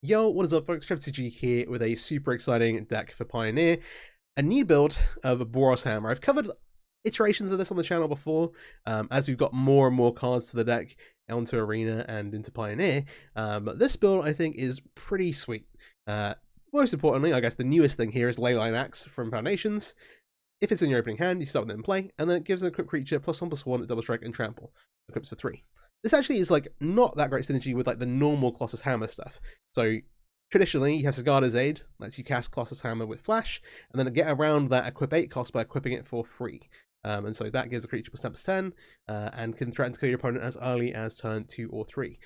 Yo, what is up folks, MTG here with a super exciting deck for Pioneer, a new build of a Colossus Hammer. I've covered iterations of this on the channel before, as we've got more and more cards for the deck onto Arena and into Pioneer, but this build I think is pretty sweet. Most importantly, I guess the newest thing here is Leyline Axe from Foundations. If it's in your opening hand, you start with it in play, and then it gives an equipped creature +1/+1 at double strike and trample. Equips for 3. This actually is like not that great synergy with like the normal Colossus Hammer stuff. So traditionally, you have Sigarda's Aid, lets you cast Colossus Hammer with Flash, and then get around that equip 8 cost by equipping it for free. And so that gives a creature +10/+10, and can threaten to kill your opponent as early as turn 2 or 3,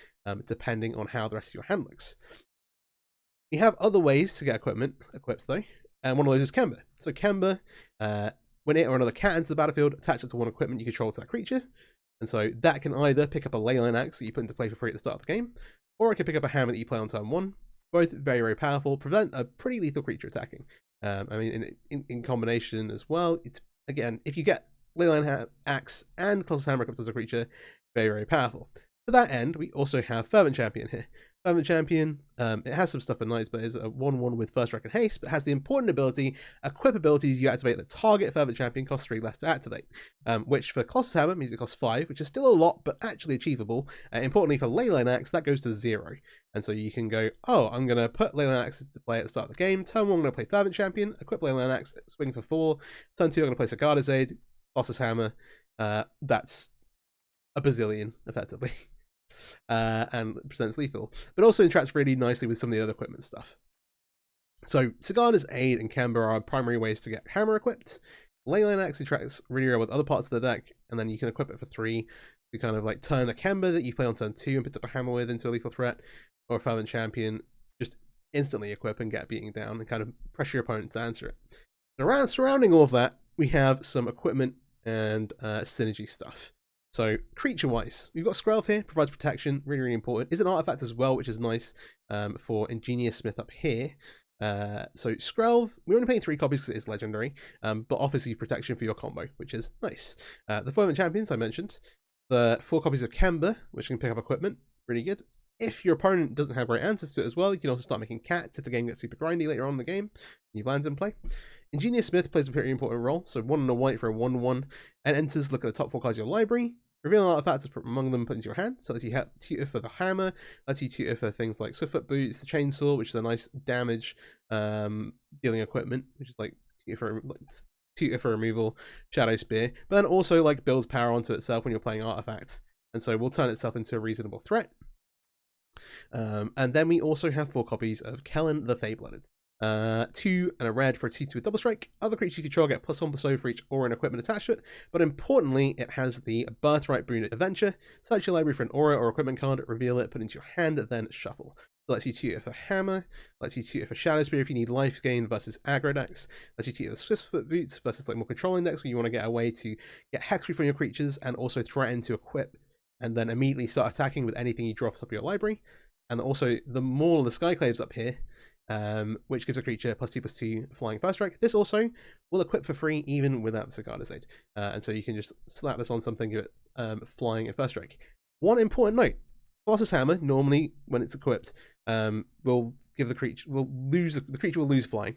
depending on how the rest of your hand looks. You have other ways to get equips though, and one of those is Kemba. So Kemba, when it or another cat enters the battlefield, attach it to one equipment you control to that creature. And so that can either pick up a Leyline Axe that you put into play for free at the start of the game, or it can pick up a hammer that you play on turn 1. Both very, very powerful, prevent a pretty lethal creature attacking. I mean, in combination as well, it's, again, if you get Leyline Axe and Colossus Hammer equipped as a creature, very, very powerful. To that end, we also have Fervent Champion here. Fervent Champion, it has some stuff in Knights, but is a 1/1 with First Strike and Haste, but has the important ability, equip abilities you activate that target Fervent Champion cost 3 less to activate, which for Colossus Hammer means it costs 5, which is still a lot, but actually achievable. Importantly for Leyline Axe, that goes to 0. And so you can go, oh, I'm going to put Leyline Axe to play at the start of the game. Turn 1, I'm going to play Fervent Champion, equip Leyline Axe, swing for 4. Turn 2, I'm going to play Sigarda's Aid, Colossus Hammer. That's a bazillion, effectively. And presents lethal, but also interacts really nicely with some of the other equipment stuff. So Sigarda's Aid and Kemba are primary ways to get Hammer equipped. Leyline Axe interacts really well with other parts of the deck, and then you can equip it for 3 to kind of like turn a Kemba that you play on turn 2 and put up a Hammer with into a lethal threat, or a Fervent Champion, just instantly equip and get beating down and kind of pressure your opponent to answer it. And surrounding all of that, we have some equipment and synergy stuff. So creature-wise, we've got Skrelv here, provides protection, really, really important. Is an artifact as well, which is nice for Ingenious Smith up here. So Skrelv, we're only paying 3 copies because it is legendary, but offers you protection for your combo, which is nice. The Fervent Champions I mentioned, the 4 copies of Kemba, which can pick up equipment, really good. If your opponent doesn't have great answers to it as well, you can also start making cats if the game gets super grindy later on in the game. You lands in play. Ingenious Smith plays a pretty important role, so 1 and a white for a 1/1, and enters, look at the top 4 cards of your library, reveal an artifact from among them, put into your hand, so lets you tutor for the hammer, lets you tutor for things like Swiftfoot Boots, the chainsaw, which is a nice damage dealing equipment, which is like tutor for removal, Shadow Spear, but then also like builds power onto itself when you're playing artifacts, and so will turn itself into a reasonable threat. And then we also have 4 copies of Kellen the Fey-Blooded. 2 and a red for a 2/2 double strike. Other creatures you control get +1/+0 for each aura and equipment attached to it, but importantly, it has the Birthright Boon Adventure. Search your library for an aura or equipment card, reveal it, put it into your hand, then shuffle. It lets you tutor for Hammer, lets you tutor for Shadow Spear if you need life gain versus aggro decks, lets you tutor the Swiftfoot Boots versus like more controlling decks where you want to get a way to get hexproof from your creatures and also threaten to equip and then immediately start attacking with anything you draw off the top of your library. And also the Maul of the Skyclaves up here, which gives a creature +2/+2 flying first strike. This also will equip for free even without the Sigarda's Aid. And so you can just slap this on something, give it flying and first strike. One important note, Colossus Hammer, normally when it's equipped, will give the creature, the creature will lose flying.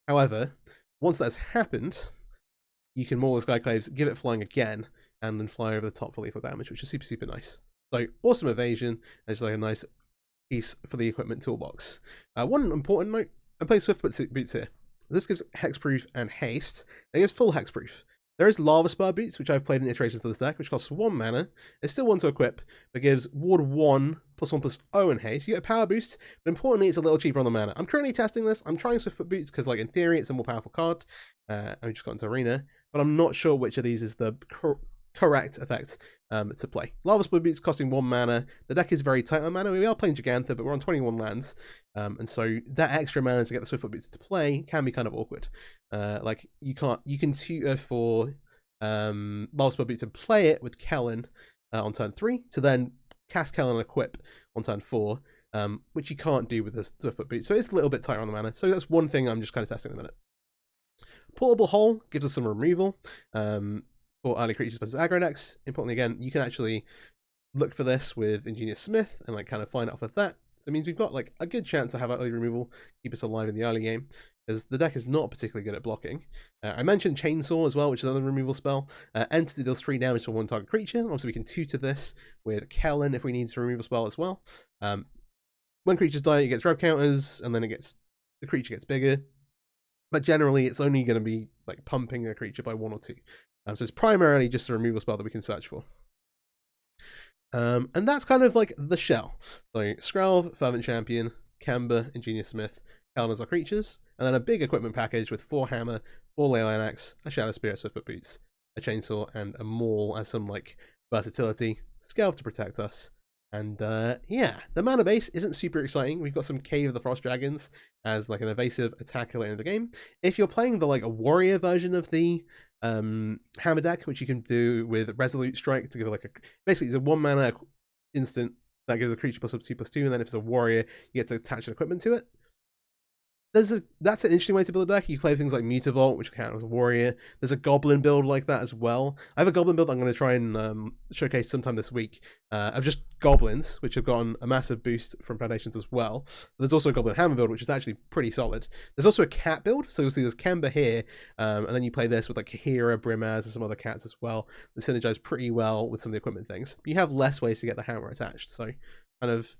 However, once that's happened, you can Maul the Skyclaves, give it flying again, and then fly over the top for lethal damage, which is super, super nice. So awesome evasion, and just like a nice piece for the equipment toolbox. One important note, I'm playing Swiftfoot Boots here. This gives hexproof and haste. It gives full hexproof. There is Lava Spur Boots, which I've played in iterations of this deck, which costs 1 mana. It's still 1 to equip, but gives ward 1 +1/+0 and haste. You get a power boost, but importantly, it's a little cheaper on the mana. I'm currently testing this. I'm trying Swiftfoot Boots because, like, in theory, it's a more powerful card. I just got into Arena, but I'm not sure which of these is the correct effect to play. Lava Spur Boots costing 1 mana. The deck is very tight on mana. We are playing Gigantha, but we're on 21 lands, and so that extra mana to get the Swiftfoot Boots to play can be kind of awkward. Like you can tutor for Lava Spur Boots and play it with Kellen on turn 3 to then cast Kellen and equip on turn 4, which you can't do with the Swiftfoot Boots. So it's a little bit tighter on the mana. So that's one thing I'm just kind of testing in a minute. Portable Hole gives us some removal. For early creatures versus aggro decks. Importantly, again, you can actually look for this with Ingenious Smith and like kind of find out off of that. So it means we've got like a good chance to have early removal, keep us alive in the early game, because the deck is not particularly good at blocking. I mentioned Chainsaw as well, which is another removal spell. Entity deals 3 damage to one target creature. Also, we can tutor this with Kellen if we need to remove a spell as well. When creatures die, it gets rev counters, and then the creature gets bigger. But generally, it's only going to be like pumping a creature by 1 or 2. So it's primarily just a removal spell that we can search for. And that's kind of like the shell. So Skrelv, Fervent Champion, Camber, Ingenious Smith, Kellen as our creatures, and then a big equipment package with 4 Hammer, 4 Leyline Axe, a Shadow Spirit, Swiftfoot Boots, a Chainsaw, and a Maul as some like versatility, Skelv to protect us. And yeah, the mana base isn't super exciting. We've got some Cave of the Frost Dragons as like an evasive attacker later in the game. If you're playing the like a warrior version of the Hammer deck, which you can do with Resolute Strike to give like basically it's a 1 mana instant that gives a creature +2/+2, and then if it's a warrior, you get to attach an equipment to it. That's an interesting way to build a deck. You play things like Mutavault, which count as a warrior. There's a Goblin build like that as well. I have a Goblin build I'm going to try and showcase sometime this week of just Goblins, which have gotten a massive boost from Foundations as well. There's also a Goblin Hammer build, which is actually pretty solid. There's also a Cat build, so you'll see there's Kemba here, and then you play this with like Kahira, Brimaz, and some other cats as well. They synergize pretty well with some of the equipment things. But you have less ways to get the hammer attached, so kind of...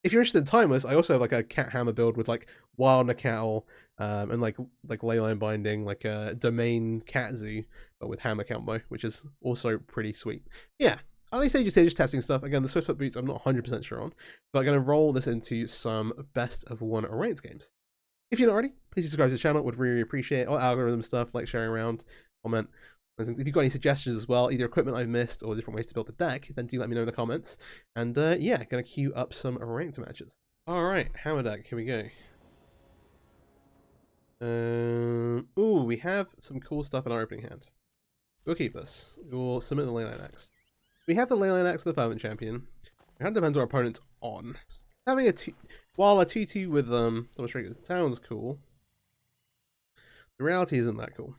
If you're interested in Timeless, I also have like a Cat Hammer build with like Wild Nacatl, and like Leyline Binding, like a Domain Cat Zoo, but with Hammer combo, which is also pretty sweet. Yeah, early stages here, just testing stuff. Again, the Swiftfoot Boots I'm not 100% sure on, but I'm going to roll this into some best of 1 ranked games. If you're not already, please subscribe to the channel. Would really appreciate all algorithm stuff, like sharing around, comment. If you've got any suggestions as well, either equipment I've missed or different ways to build the deck, then do let me know in the comments. And yeah, gonna queue up some ranked matches. Alright, Hammer deck, here we go. Ooh, we have some cool stuff in our opening hand. We'll keep this. We'll submit the Leyline Axe. We have the Leyline Axe with the Fervent Champion. It kind of depends what our opponent's on. Having a 2/2 with double strike sounds cool. The reality isn't that cool.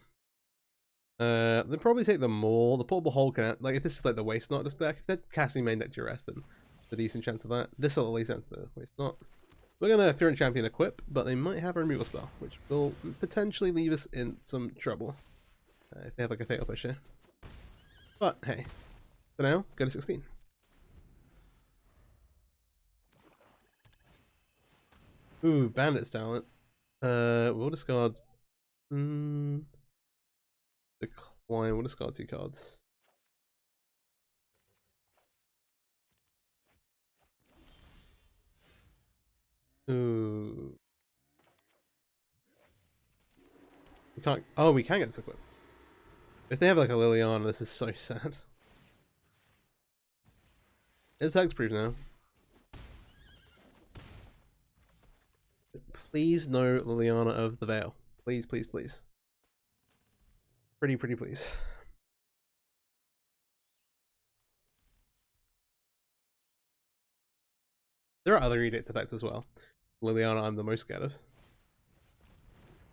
They'll probably take the Maul. The Portable Hole can, like, if this is like the Waste Knot deck, if they're casting main deck Duress, then there's a decent chance of that. This will at least answer the Waste Knot. We're gonna Fervent Champion equip, but they might have a removal spell, which will potentially leave us in some trouble if they have like a Fatal Push here. But hey, for now, go to 16. Ooh, Bandit's Talent. We'll discard. Decline, we'll discard 2 cards. Ooh. We can't. Oh, we can get this equipped. If they have like a Liliana, this is so sad. It's hexproof now. Please no Liliana of the Veil. Please, please, please. Pretty please. There are other edict effects as well. Liliana I'm the most scared of.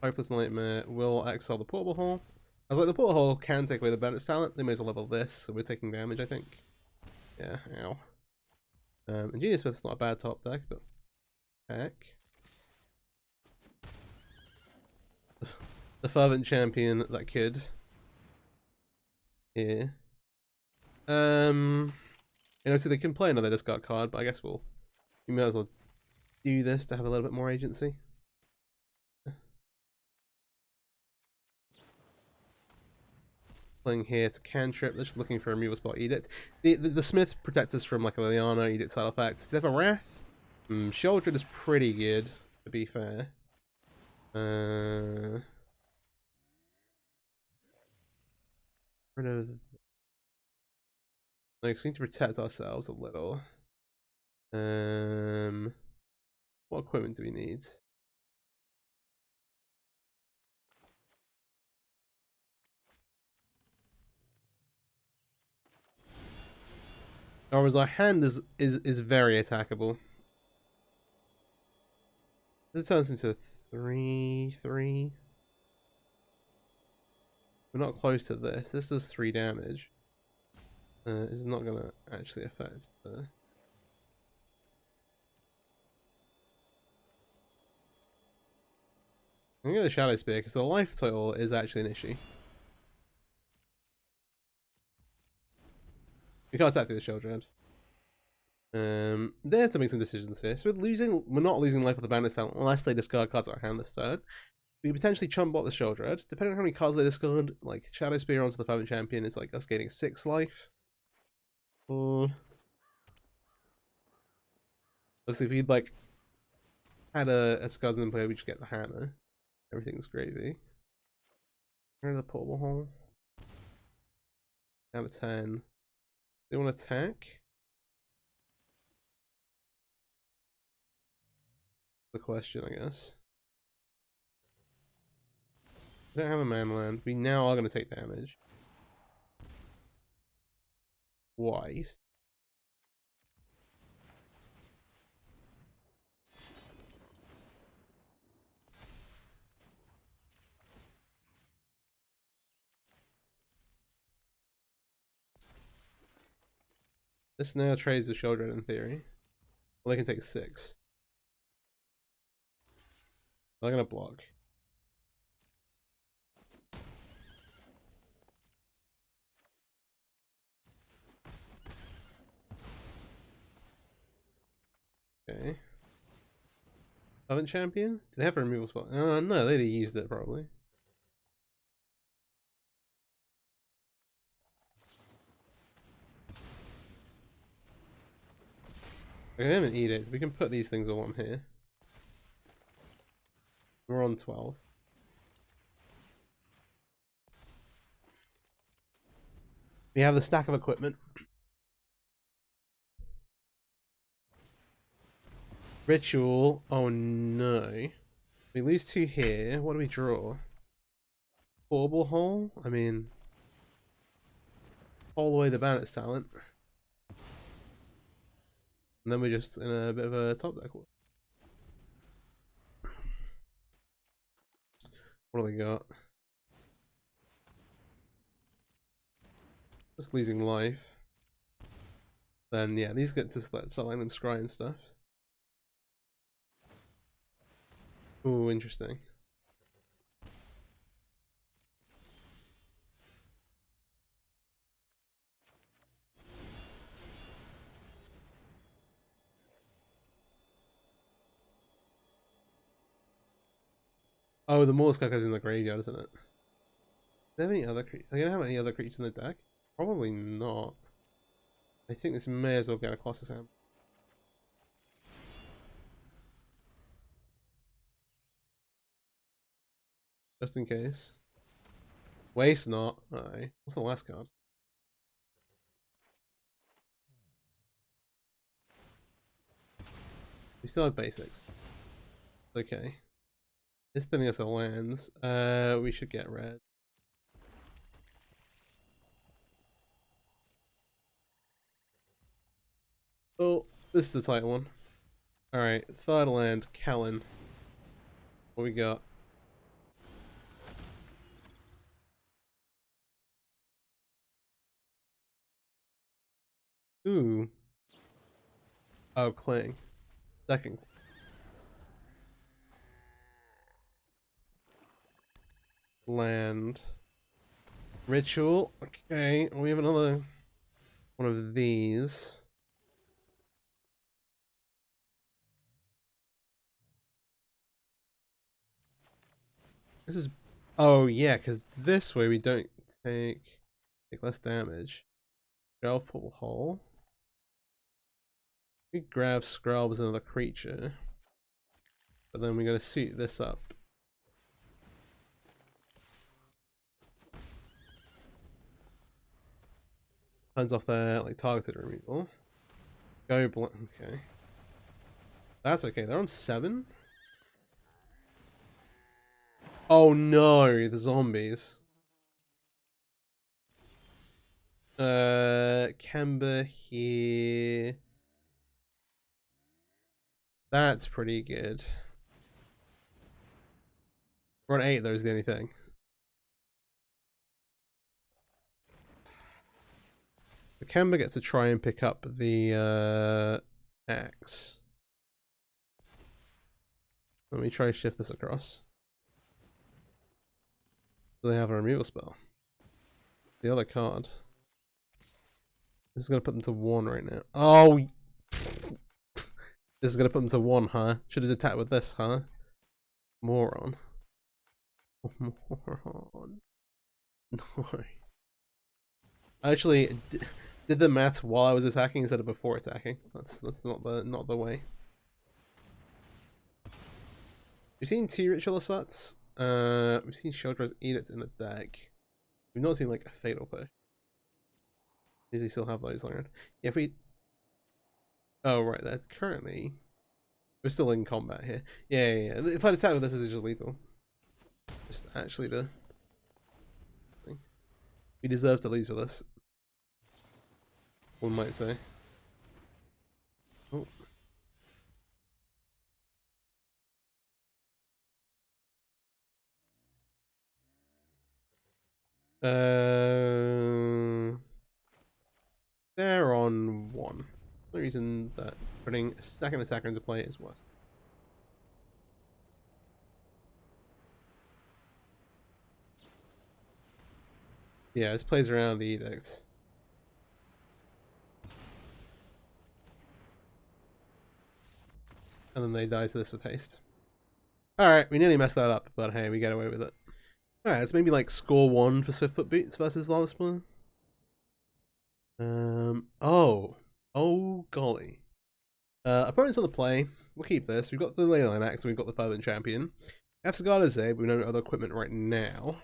Hopeless Nightmare will exile the Portable Hole. I was like, the Portable Hole can take away the Bandit's Talent. They may as well level this, so we're taking damage, I think. Yeah, ow. Ingenious Smith's not a bad top deck, but heck. The Fervent Champion, that kid. Here. You know, so they can play another discard card, but I guess we might as well do this to have a little bit more agency. Playing here to cantrip, they're just looking for a removal spot edict. The Smith protects us from like a Liliana, edict side effects. Does they have a Wrath? Shieldred is pretty good, to be fair. Rid of. Like, we need to protect ourselves a little. What equipment do we need? Or as our hand is very attackable. This turns into a 3/3. We're not close to this. This does 3 damage. It's not gonna actually affect the. I'm gonna get the Shadow Spear because the life total is actually an issue. We can't attack through the Shell Dread. They have to make some decisions here. So we're not losing life with the Bandit Talent unless they discard cards out of hand this turn. We potentially chump bot the Shell Dread. Depending on how many cards they discard, like Shadow Spear onto the 5 champion is like us gaining 6 life. Or obviously if we'd like had a Scuds in play, we just get the Hammer. Everything's gravy. Here's the portable hole. Down to 10. They want to attack? The question, I guess. We don't have a man land. We now are going to take damage. Twice. This now trades the Shell Dread in theory. Well, they can take 6. They're going to block. Okay. Haven't champion? Do they have a removal spot? No, they'd have used it probably. Okay, they have an edict. We can put these things all on here. We're on 12. We have the stack of equipment. Ritual. Oh no. We lose 2 here. What do we draw? Portable hole? I mean, all the way the Bandit's Talent. And then we're just in a bit of a top deck. What do we got? Just losing life. Then yeah, these get to start letting them scry and stuff. Ooh, interesting. Oh, the Morska goes in the graveyard, isn't it? Do they have any other creatures? Are they gonna have any other creatures in the deck? Probably not. I think this may as well get a Colossus Hammer. Just in case. Waste not. Alright. What's the last card? We still have basics. Okay. It's telling us our lands. We should get red. Oh, this is the tight one. Alright, third land, Callan. What we got? Ooh. Oh, Cling. Second. Land. Ritual. Okay, we have another one of these. This is... Oh, yeah, because this way we don't take less damage. Grab portal hole. We grab Scrub as another creature. But then we're going to suit this up. Turns off their like targeted removal. Go okay. That's okay. They're on 7. Oh no, the zombies. Kemba here. That's pretty good. We're on 8 though is the only thing. The Kemba gets to try and pick up the axe. Let me try to shift this across. Do they have a removal spell? The other card. This is gonna put them to 1 right now. Oh, this is gonna put them to 1, huh? Should have attacked with this, huh? Moron. Moron. No. I actually did the maths while I was attacking instead of before attacking. That's not the way. We've seen 2 ritual assaults. We've seen Sheldra's Edict in the deck. We've not seen like a fatal push. Does he still have those around? Yeah, if we. Oh right, that's currently. We're still in combat here. Yeah. If I'd attack with this, is just lethal. Just actually the thing. We deserve to lose with this. One might say. Oh. They're on 1. The reason that putting a second attacker into play is worse. Yeah, this plays around the edict. And then they die to this with haste. Alright, we nearly messed that up, but hey, we get away with it. Alright, it's maybe like score 1 for Swiftfoot Boots versus Lava Spawner. Oh golly. Opponents on the play. We'll keep this. We've got the Leyline Axe and we've got the Permanent Champion. After God is there, but we don't have other equipment right now.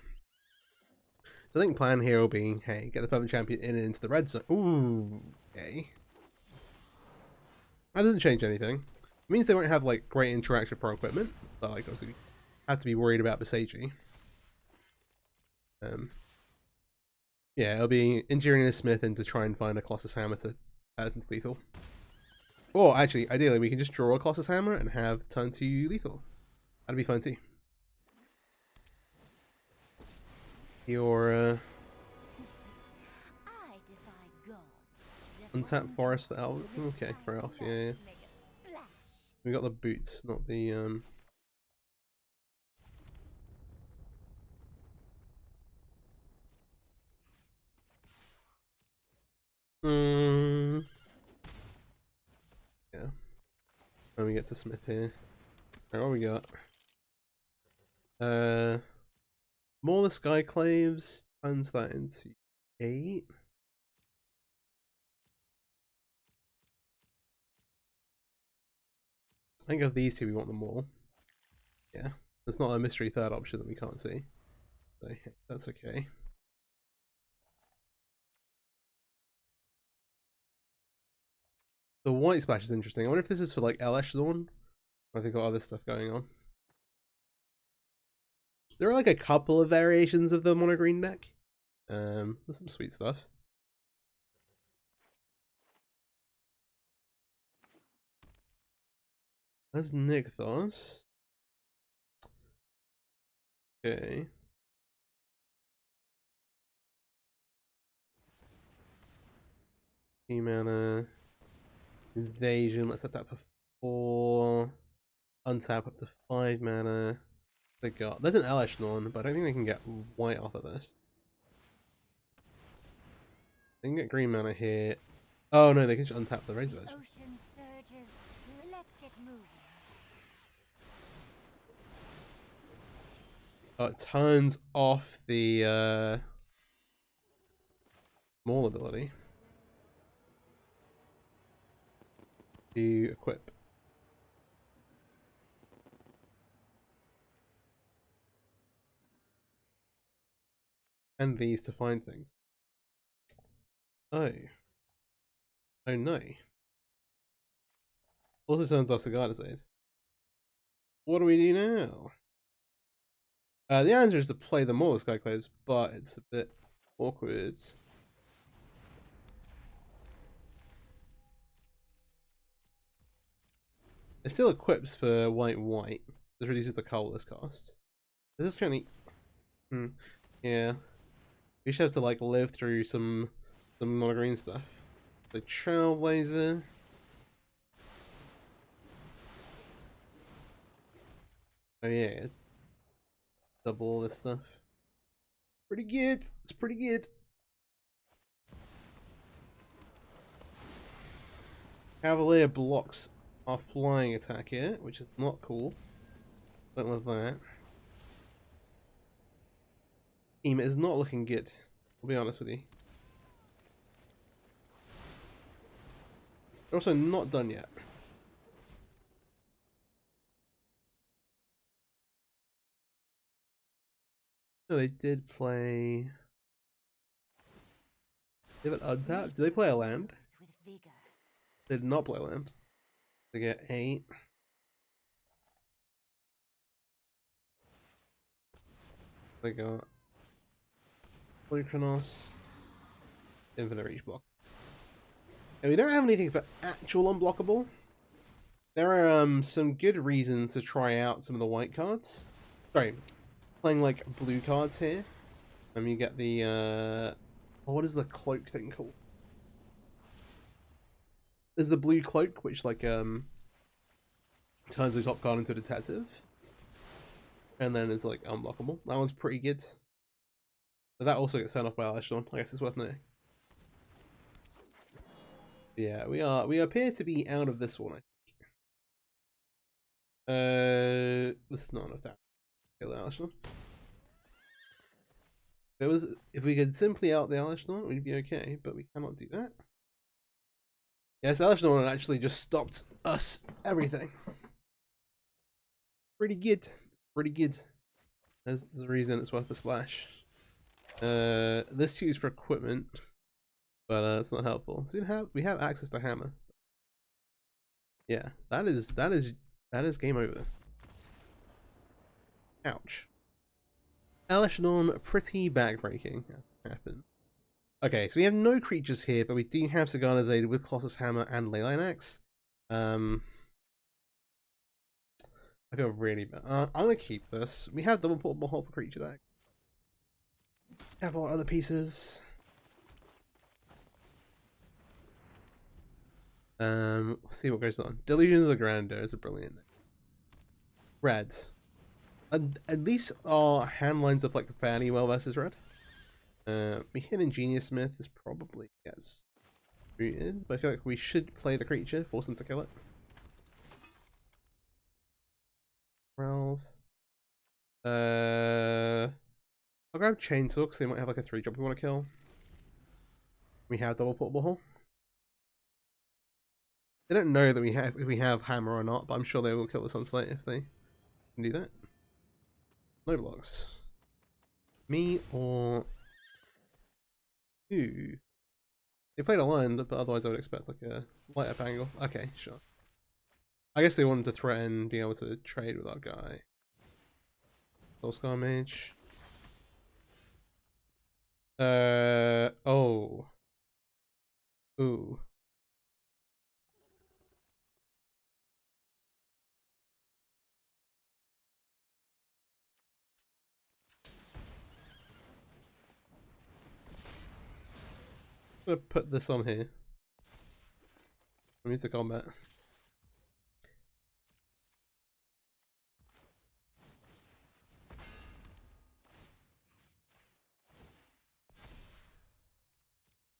So I think the plan here will be, hey, get the Permanent Champion in and into the red zone. Ooh, okay. That doesn't change anything. It means they won't have like great interaction for equipment, but like obviously have to be worried about Besagi. Yeah, it'll be engineering the Smith in to try and find a Colossus Hammer to add into lethal. Or actually, ideally, we can just draw a Colossus Hammer and have turn to lethal. That'd be fun too. Your untapped forest for elf. Okay, for elf, yeah. We got the boots, not the yeah. When we get to Smith here. Alright, what we got? More the Skyclaves turns that into 8. I think of these two we want them all. Yeah. There's not a mystery third option that we can't see. So that's okay. The white splash is interesting. I wonder if this is for like L echelon. Or if they've got other stuff going on. There are like a couple of variations of the mono green deck. There's some sweet stuff. That's Nykthos. Okay. Key mana. Invasion. Let's set that for 4. Untap up to 5 mana. They got. There's an L echelon, but I don't think they can get white off of this. They can get green mana here. Oh no, they can just untap the Razor Edge. Ocean surges. Let's get moving. Oh, it turns off the Maul ability to equip. And these to find things. Oh. Oh no. Also turns off Sagada's Aid. What do we do now? The answer is to play the more Skyclaves, but it's a bit awkward. It still equips for white. This reduces the colorless cost. This is currently. Yeah. We should have to like live through some mono green stuff. The Trailblazer. Oh yeah, it's double all this stuff. Pretty good. It's pretty good. Cavalier blocks our flying attack here, which is not cool. Don't love that. Team is not looking good. I'll be honest with you. They're also not done yet. No, they did play. They have an untapped. Did they play a land? They did not play a land. They get 8. They got Polychronos, Infinite Reach block. And we don't have anything for actual unblockable. There are some good reasons to try out some of the white cards. Sorry, playing like blue cards here. You get the what is the cloak thing called? There's the blue cloak, which like turns the top card into a detective. And then it's like unblockable. That one's pretty good. But that also gets sent off by Aleshon. I guess it's worth noting. Yeah, we appear to be out of this one, I think. This is not enough that. Kill Aleshon. If we could simply out the Aleshon, we'd be okay, but we cannot do that. Yes, Aleshon actually just stopped us everything. Pretty good. Pretty good. There's the reason it's worth the splash. This too is for equipment, but it's not helpful. So we have access to hammer. Yeah, that is game over. Ouch. Aleshon, pretty backbreaking. Happened. Okay, so we have no creatures here, but we do have Sagana's Aid with Colossus Hammer and Leyline Axe. I feel really bad. I'm gonna keep this. We have double portable hole for creature deck. Have a lot of other pieces. Let's see what goes on. Delusions of the Grandeur is a brilliant name. Red. At least our hand lines up like fairly well versus red. We hit Ingenious Smith. This probably gets booted, but I feel like we should play the creature, force them to kill it. 12. I'll grab Chainsaw because they might have like a 3-drop we want to kill. We have double portable hole. They don't know that if we have hammer or not, but I'm sure they will kill this on slate if they can do that. No blocks. Me or who? They played a line, but otherwise I would expect like a light up angle. Okay, sure. I guess they wanted to threaten being able to trade with our guy. Soulscar Mage. Oh. Ooh. I'm gonna put this on here. I'm into combat.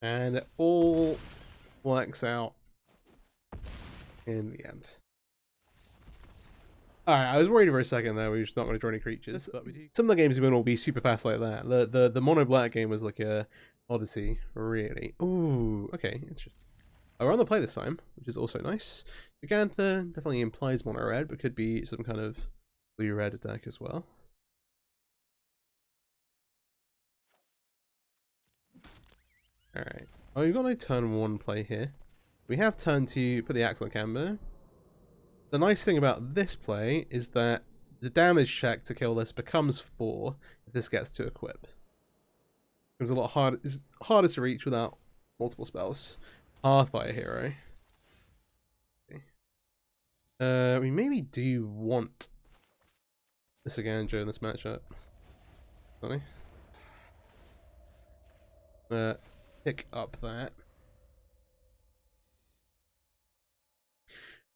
And it all works out in the end. Alright, I was worried for a second there we were just not going to draw any creatures. But some of the games we win will be super fast like that. The mono black game was like a odyssey, really. Ooh, okay, interesting. We're on the play this time, which is also nice. Gigantha definitely implies mono red, but could be some kind of blue red deck as well. Alright. Oh, we've got no turn 1 play here. We have turn 2, put the axe on Camber. The nice thing about this play is that the damage check to kill this becomes 4 if this gets to equip. It was a lot harder. It's harder to reach without multiple spells. Hearthfire hero. Okay. We maybe do want this again during this matchup. Funny. Pick up that.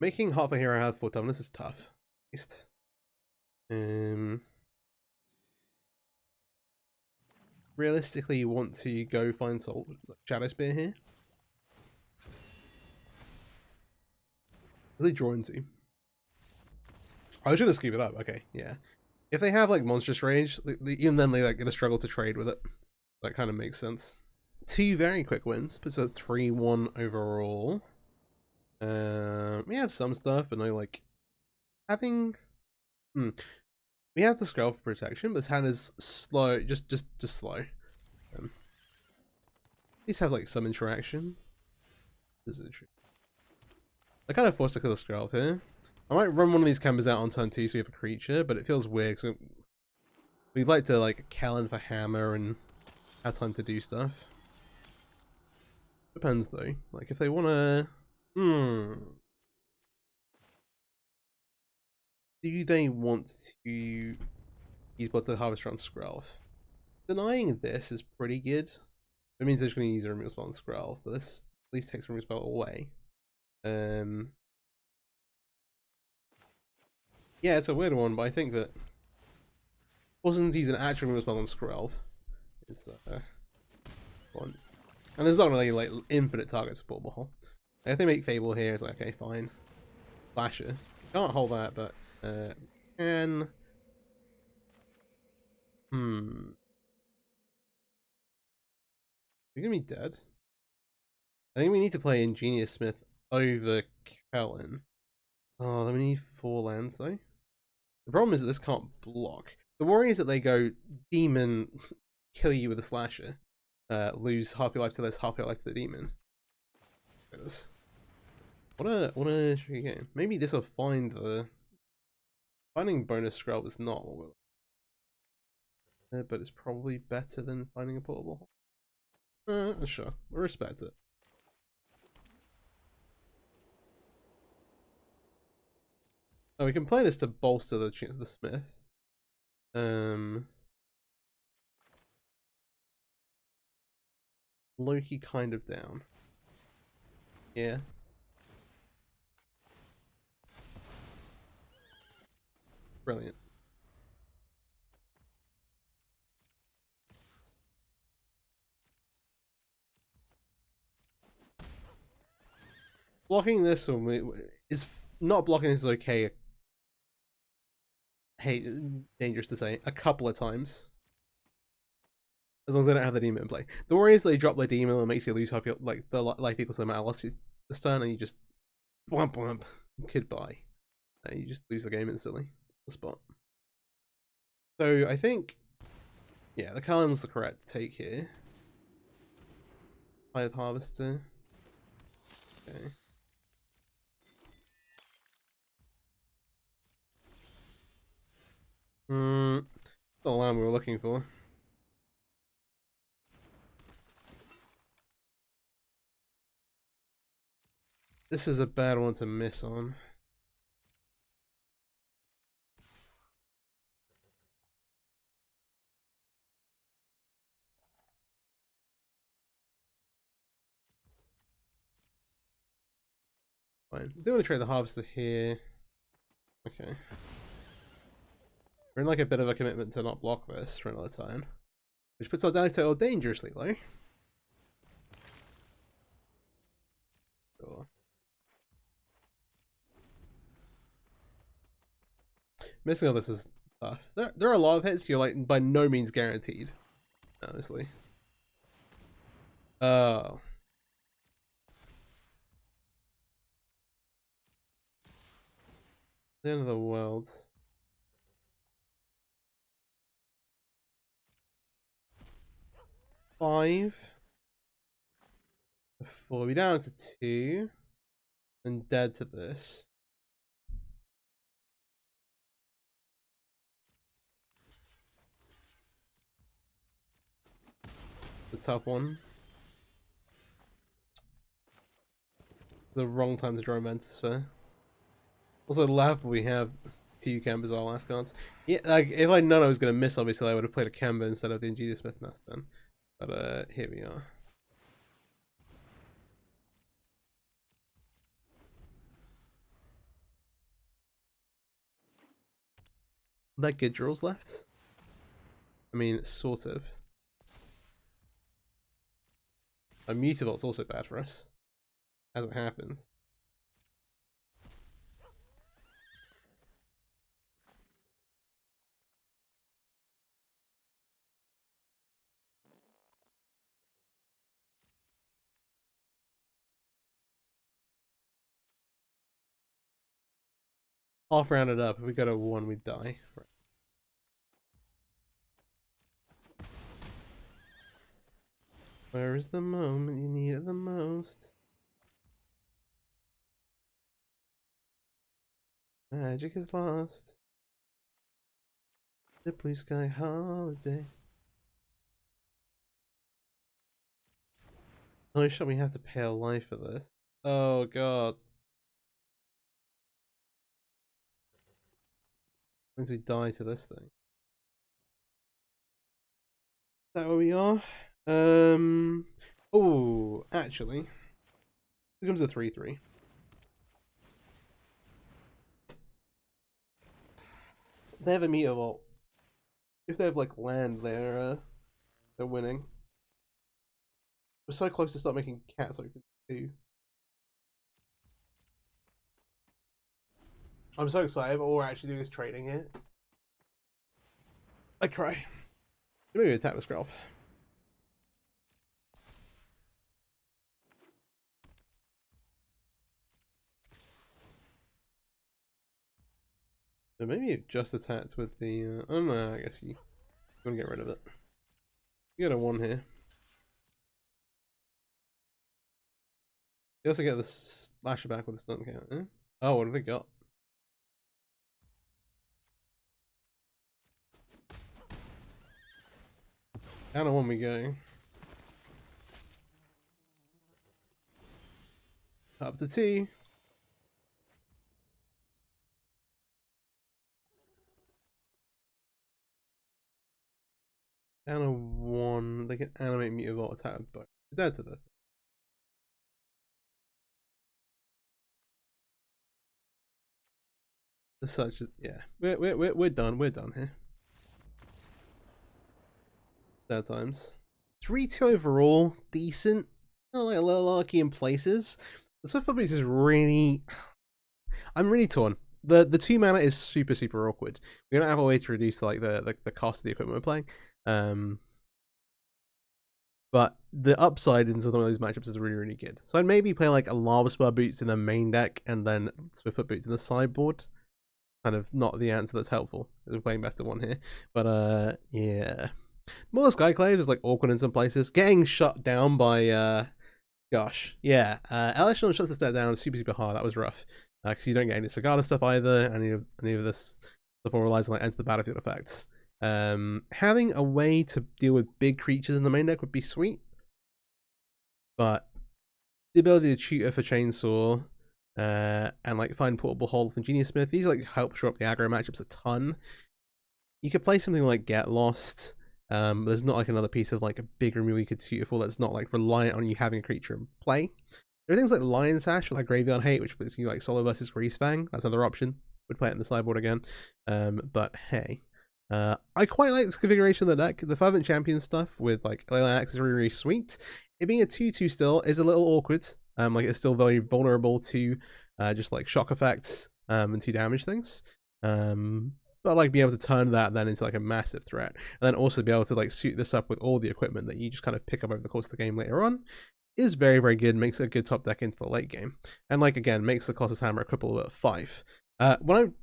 Making Hearthfire hero have 4 toughness is tough. At least. realistically you want to go find Soul Shadow Spear here. What are they draw into? I was gonna scoop it up. Okay, yeah. If they have like Monstrous Rage, even then they like gonna struggle to trade with it. That kind of makes sense. 2 very quick wins, puts us 3-1 overall. We have some stuff, but no like having. We have the Scroll for protection, but this hand is slow, just slow. At least have like some interaction. This is true. I kind of forced to kill the Scroll here. I might run one of these Cambers out on turn 2 so we have a creature, but it feels weird. So we'd like to like Kellen for Hammer and have time to do stuff. Depends though. Like if they want to, do they want to use Blood Harvester on Skrelv? Denying this is pretty good. It means they're just going to use a removal spell on Skrelv, but this at least takes a removal spell away. Yeah, it's a weird one, but I think that forcing to use an actual removal spell on Skrelv is fun. And there's not really like infinite target support ball. If they make Fable here, it's like okay, fine. Flasher. Can't hold that, but can. You're gonna be dead. I think we need to play Ingenious Smith over Kellen. Oh, then we need 4 lands though. The problem is that this can't block. The worry is that they go Demon, kill you with a Slasher, lose half your life to this, half your life to the Demon. What a tricky game. Maybe this will find the finding bonus scrub is not what we're but it's probably better than finding a portable. Sure, we'll respect it. Oh, we can play this to bolster the Smith. Loki kind of down. Yeah. Brilliant. Blocking this one is not blocking this is okay. Hey, dangerous to say. A couple of times. As long as they don't have the demon in play. The worry is they drop the demon and it makes you lose half your like the life equals the amount of loss this turn and you just whomp whomp. Goodbye. And you just lose the game instantly. The spot. So I think yeah, the Cullen's the correct take here. Hive Harvester. Okay. Not the land we were looking for. This is a bad one to miss on. Fine. We do want to trade the Harvester here. Okay. We're in like a bit of a commitment to not block this for another turn. Which puts our damage total dangerously low. Sure. Missing all this is tough. There are a lot of hits you're like by no means guaranteed. Honestly. Oh. The end of the world. Five. 4. We're down to 2. And dead to this. The tough one. The wrong time to draw a Mantis Sphere. Also, laugh we have 2 Cambers our last cards. Yeah, like if I'd known I was gonna miss, obviously I would have played a Camber instead of the Ingenious Smith and that's done. But here we are. That good draws left? I mean, sort of. A Mutavolt's also bad for us, as it happens. Half rounded up. If we go to 1, we die. Right. Where is the moment you need it the most? Magic is lost. The blue sky holiday. Holy shit, we have to pay a life for this. Oh god. Means we die to this thing. Is that where we are? Oh, actually. Here comes a 3-3. They have a meter vault. If they have like land, they're winning. We're so close to start making cats like too. I'm so excited, but all we're actually doing is trading it. I cry. Maybe attack this graph. So maybe it just attacked with the. I don't know. I guess you want to get rid of it. You got a 1 here. You also get the slasher back with the stun count. Eh? Oh, what have they got? Down to 1 we go. Up to 2. Down to 1. They can animate Mutavault attack with both. They're dead to the. As such, yeah, we're done. We're done here. Third times. 3-2 overall, decent. Not like a little lucky in places. The Swift Foot Boots is really. I'm really torn. The 2 mana is super awkward. We don't have a way to reduce like the cost of the equipment we're playing. But the upside in some of those matchups is really good. So I'd maybe play like a Lava Spur Boots in the main deck and then Swift Foot Boots in the sideboard. Kind of not the answer that's helpful. We're playing best of 1 here. But yeah. More Skyclave is like awkward in some places. Getting shut down by gosh. Yeah. Elishon shuts the step down super hard. That was rough. Because you don't get any Sagada stuff either, and any of this stuff all relies on like enter the battlefield effects. Having a way to deal with big creatures in the main deck would be sweet. But the ability to tutor for Chainsaw and like find Portable Hold from Genius Smith, these like help shore up the aggro matchups a ton. You could play something like Get Lost. There's not like another piece of like a big removal you could tutor for that's not like reliant on you having a creature in play. There are things like Lion Sash with like Graveyard Hate, which puts you like Solo versus Greasefang. That's another option. Would play it in the sideboard again. But hey. I quite like this configuration of the deck. The Fervent Champion stuff with like Leyline is really sweet. It being a 2-2 still is a little awkward. Like it's still very vulnerable to just like shock effects and 2 damage things. But like be able to turn that then into like a massive threat, and then also be able to like suit this up with all the equipment that you just kind of pick up over the course of the game later on is very good. Makes it a good top deck into the late game, and like again makes the Colossus Hammer equipable at 5. When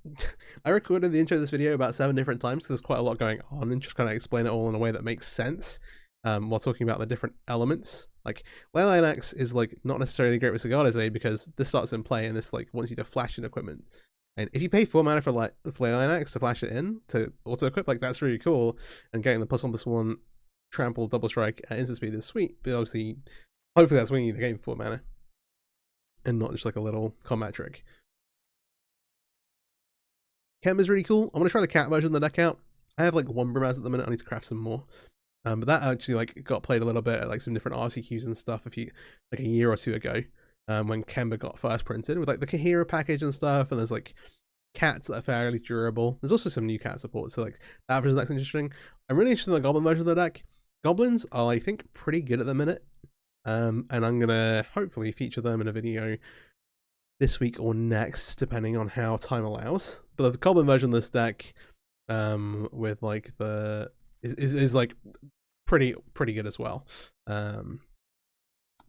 I recorded the intro of this video about 7 different times because there's quite a lot going on, and just kind of explain it all in a way that makes sense while talking about the different elements. Like Leyline X is like not necessarily great with Sagada's Aid because this starts in play and this like wants you to flash in equipment. And if you pay 4 mana for Leyline X to flash it in to auto equip, like that's really cool. And getting the +1/+1 trample double strike at instant speed is sweet. But obviously, hopefully that's winning you the game for 4 mana, and not just like a little combat trick. Chem is really cool. I'm gonna try the cat version of the deck out. I have like 1 Brimaz at the minute. I need to craft some more. But that actually like got played a little bit at like some different RCQs and stuff like a year or 2 ago. When Kemba got first printed with like the Kahira package and stuff, and there's like cats that are fairly durable. There's also some new cat support, so like that version that's interesting. I'm really interested in the Goblin version of the deck. Goblins are, I think, pretty good at the minute. and I'm gonna hopefully feature them in a video this week or next, depending on how time allows. But the common version of this deck, with like the is like pretty good as well.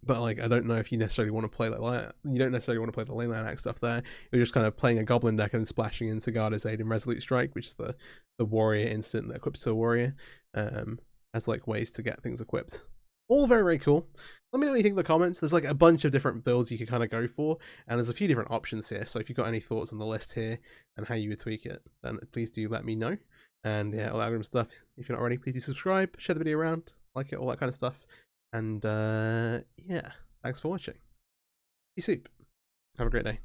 But like I don't know if you necessarily want to play like you don't necessarily want to play the Leyline act stuff there. You're just kind of playing a goblin deck and splashing into Garda's Aid and Resolute Strike, which is the warrior instant that equips to a warrior, as like ways to get things equipped. All very cool. Let me know what you think in the comments. There's like a bunch of different builds you could kind of go for, and there's a few different options here. So if you've got any thoughts on the list here and how you would tweak it, then please do let me know. And yeah, all that algorithm stuff. If you're not already, please do subscribe, share the video around, like it, all that kind of stuff. And yeah, thanks for watching. Peace out. Have a great day.